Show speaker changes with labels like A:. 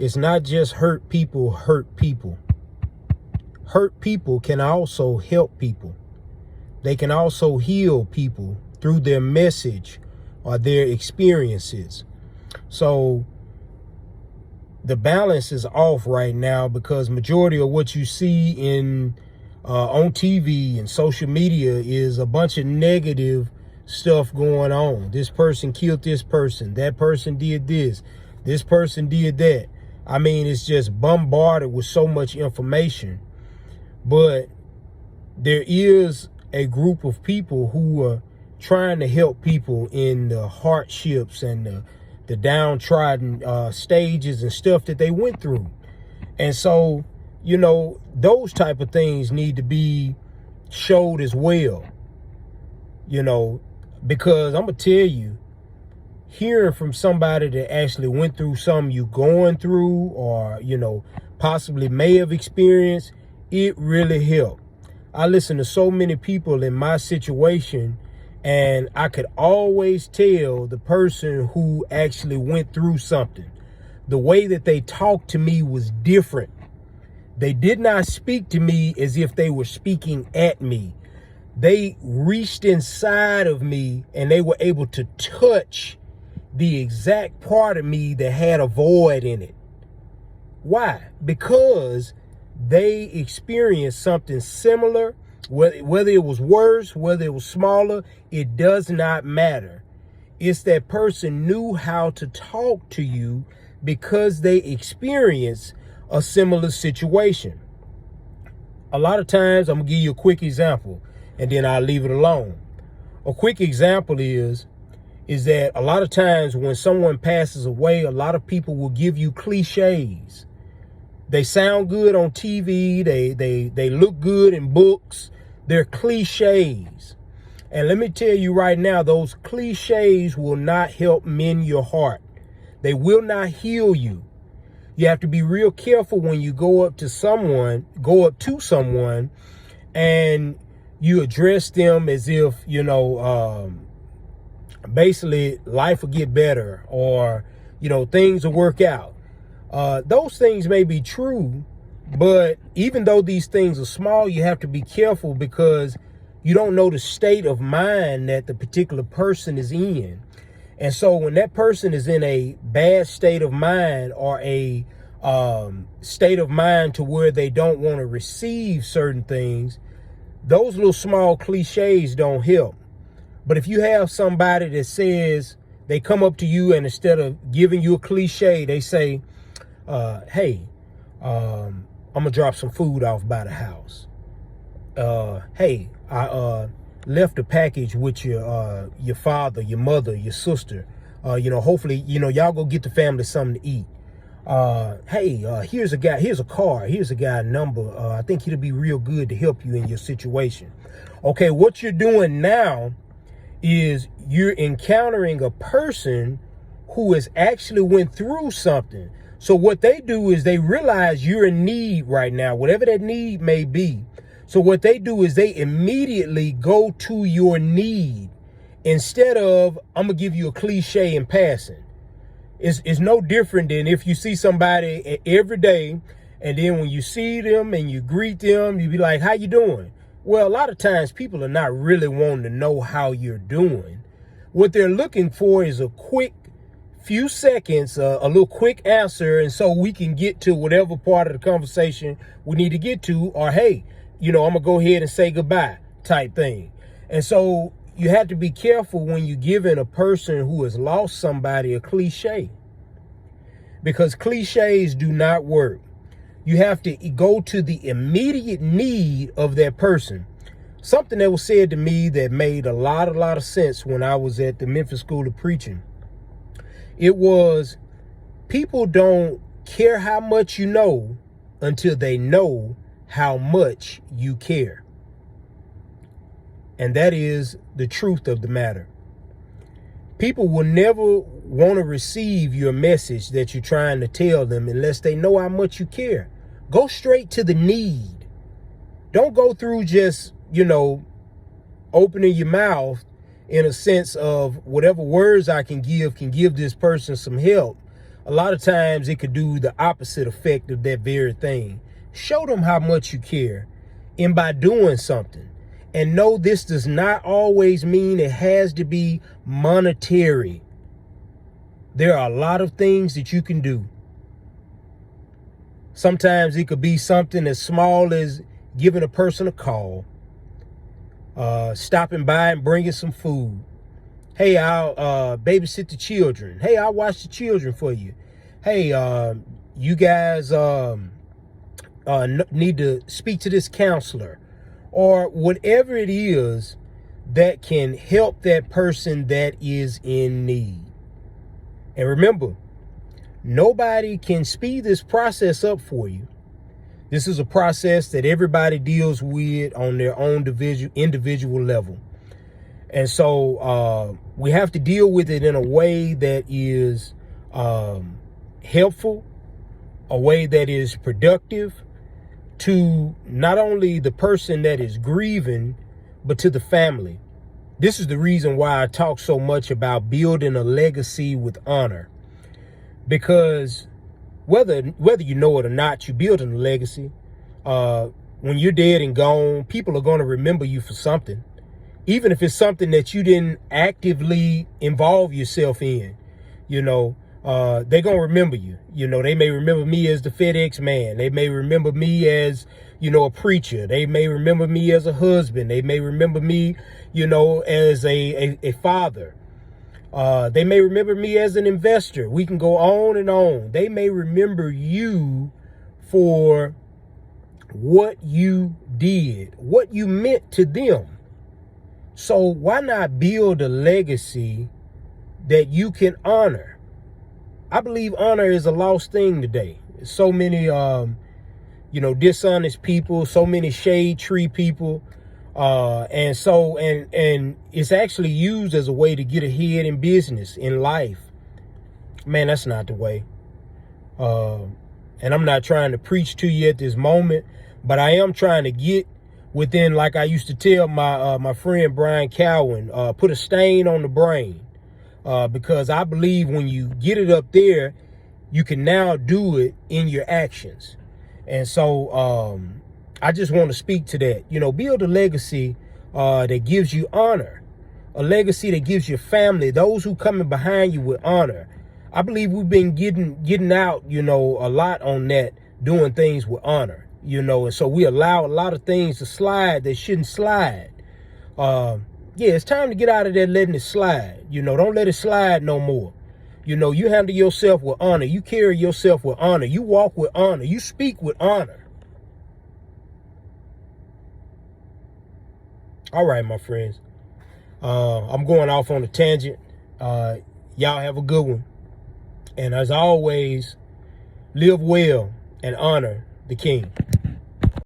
A: It's not just hurt people hurt people. Hurt people can also help people. They can also heal people through their message or their experiences. So the balance is off right now because majority of what you see in on TV and social media is a bunch of negative stuff going on. This person killed this person. That person did this. This person did that. I mean, it's just bombarded with so much information. But there is a group of people who are trying to help people in the hardships and the downtrodden stages and stuff that they went through. And so, you know, those type of things need to be showed as well, you know, because I'm going to tell you, hearing from somebody that actually went through something you going through or, you know, possibly may have experienced, it really helped. I listen to so many people in my situation, and I could always tell the person who actually went through something. The way that they talked to me was different. They did not speak to me as if they were speaking at me. They reached inside of me and they were able to touch the exact part of me that had a void in it. Why? Because they experienced something similar, whether it was worse, whether it was smaller, it does not matter. It's that person knew how to talk to you because they experienced a similar situation. A lot of times, I'm gonna give you a quick example and then I'll leave it alone. A quick example is that a lot of times when someone passes away, a lot of people will give you cliches. They sound good on TV. They look good in books. They're cliches. And let me tell you right now, those cliches will not help mend your heart. They will not heal you. You have to be real careful when you go up to someone and you address them as if, you know, basically life will get better or, you know, things will work out. Those things may be true, but even though these things are small, you have to be careful because you don't know the state of mind that the particular person is in. And so when that person is in a bad state of mind or a state of mind to where they don't want to receive certain things, those little small cliches don't help. But if you have somebody that says, they come up to you and instead of giving you a cliche, they say, hey, I'm gonna drop some food off by the house. Hey, I left a package with your father, your mother, your sister. You know, hopefully, you know, y'all go get the family something to eat. Hey, here's a guy, here's a car, here's a guy number. I think he'll be real good to help you in your situation. Okay, what you're doing now is you're encountering a person who has actually went through something. So what they do is they realize you're in need right now, whatever that need may be. So what they do is they immediately go to your need instead of, I'm going to give you a cliche in passing. It's no different than if you see somebody every day and then when you see them and you greet them, you be like, how you doing? Well, a lot of times people are not really wanting to know how you're doing. What they're looking for is a quick few seconds, a little quick answer, and so we can get to whatever part of the conversation we need to get to, or hey, you know, I'm gonna go ahead and say goodbye type thing. And so you have to be careful when you're giving a person who has lost somebody a cliche, because cliches do not work. You have to go to the immediate need of that person. Something that was said to me that made a lot of sense when I was at the Memphis School of Preaching. It was, people don't care how much you know until they know how much you care. And that is the truth of the matter. People will never want to receive your message that you're trying to tell them unless they know how much you care. Go straight to the need. Don't go through just, you know, opening your mouth in a sense of whatever words I can give this person some help. a lot of times it could do the opposite effect of that very thing. Show them how much you care, and by doing something. And no, this does not always mean it has to be monetary. There are a lot of things that you can do. Sometimes it could be something as small as giving a person a call, stopping by and bringing some food. Hey, I'll babysit the children. Hey, I'll watch the children for you. Hey, you guys need to speak to this counselor, or whatever it is that can help that person that is in need. And remember, nobody can speed this process up for you. This is a process that everybody deals with on their own individual level. And so we have to deal with it in a way that is helpful, a way that is productive to not only the person that is grieving, but to the family. This is the reason why I talk so much about building a legacy with honor. Because whether you know it or not, you're building a legacy. When you're dead and gone, people are going to remember you for something. Even if it's something that you didn't actively involve yourself in, they're going to remember you. They may remember me as the FedEx man. They may remember me as, a preacher. They may remember me as a husband. They may remember me, as a father. They may remember me as an investor. We can go on and on. They may remember you for what you did, what you meant to them. So why not build a legacy that you can honor? I believe honor is a lost thing today. So many, dishonest people, so many shade tree people. And it's actually used as a way to get ahead in business, in life. Man, that's not the way. And I'm not trying to preach to you at this moment, but I am trying to get within, like I used to tell my friend Brian Cowan, put a stain on the brain. Because I believe when you get it up there, you can now do it in your actions. And so I just want to speak to that. Build a legacy that gives you honor, a legacy that gives your family, those who coming behind you, with honor. I believe we've been getting out, a lot on that, doing things with honor, and so we allow a lot of things to slide that shouldn't slide. It's time to get out of there letting it slide. Don't let it slide no more. You handle yourself with honor. You carry yourself with honor. You walk with honor. You speak with honor. All right, my friends. I'm going off on a tangent. Y'all have a good one. And as always, live well and honor the King.